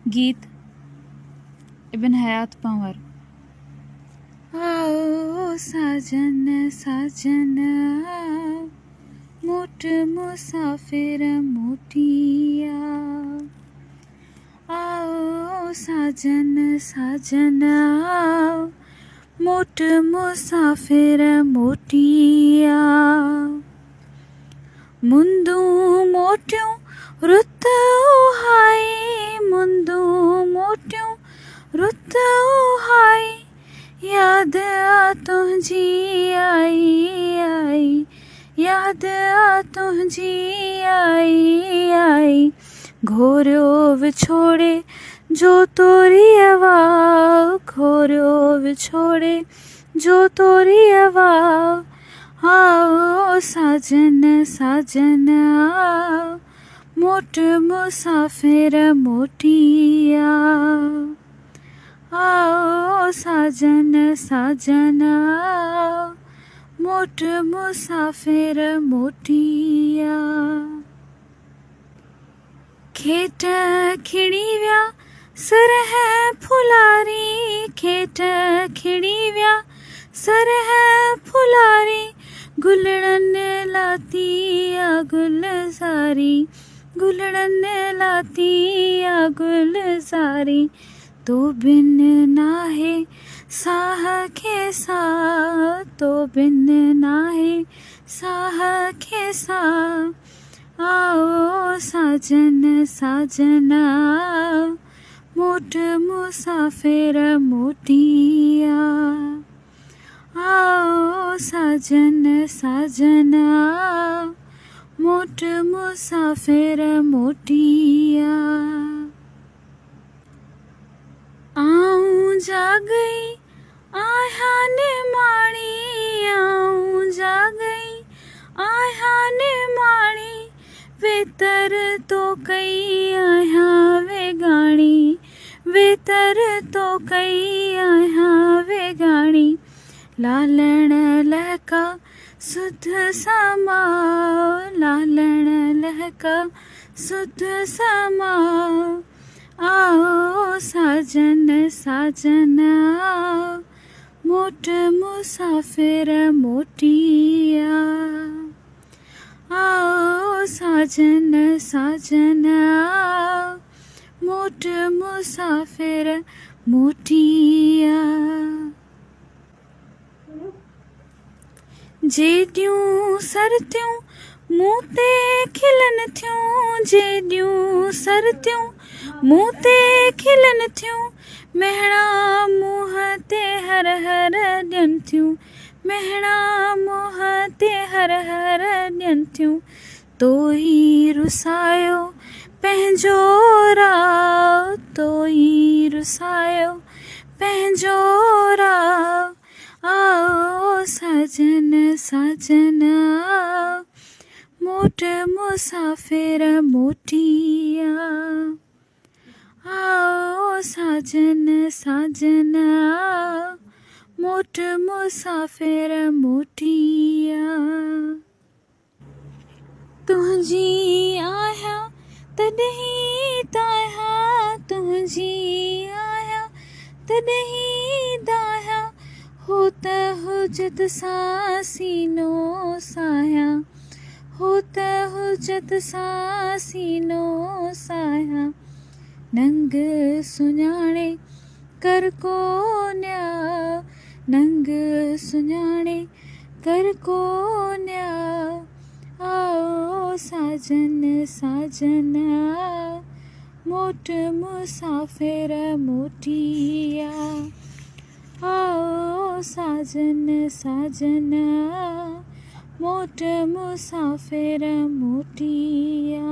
गीत इब्न हयात पंवर। आओ साजन साजन आओ, मोट मुसाफिर मोटिया। आओ साजन साजन आओ, मोट मुसाफिर मोटिया। मुंदू मोटियों रुत हाय, मुंदू मोटियों रुत हाय। याद आ तुझी आई आई, याद आ तुझी आई आई। घोर्यो विछोड़े जो तोरी हवा, घोर्यो विछोड़े जो तोरी हवा। आओ साजन साजन आओ, मोट मुसाफिर मोटिया। आओ साजन साजन आओ, मोट मुसाफिर मोटिया। खेट खिड़ी व्या सरह फुलारी, खेट खिड़ी व्या सरह फुलारी। गुलड़न लाती आ गुलजारी, गुलड़न लाती आ गुलजारी। तो बिन नाहे साह के सा, तो बिन नाहे साह के सा। आओ साजन साजन आओ, मोट मुसाफिर मोटिया। आओ साजन साजन आओ, मोट मुसाफिर मोटिया। आऊं जा गई आया ने माणी, आऊं जा गई आया ने माणी। वेतर तो कई आया वे गाणी, वेतर तो कई आया वे गाणी। लालण लहका सुध समाओ, लालण लहका सुध समाओ। आओ साजन साजन आओ, मोट मुसाफिर मोटिया। आओ साजन साजन आओ, मोट मुसाफिर मोटिया। जेडियूं सरतियूं मूं ते खिलन थियूं, जेडियूं सरतियूं मूं ते खिलन थियूं। मेहणा मुंह ते हर हर ॾियनि थियूं, मेहणा मुंह ते हर हर ॾियनि थियूं। तो ही रुसायो पंहिंजो राव, तो ही रुसायो पंहिंजो राव। आओ साजन साजन आओ, मोट मुसाफिर मोटिया। आओ साजन साजन आओ, मोट मुसाफिर मोटिया। तुझी आया तॾहिं ताया, तुझी आया तॾहिं ताया। हो त हुजत सां सीनो साया, हो त हुजत सां सीनो साया। नंग सुञाणे कर को न्याव, नंग सुञाणे कर को न्याव। आओ साजन साजन आओ, मोट मुसाफिर मोटिया। आओ साजन साजन आओ, मोट मुसाफिर मोटिया।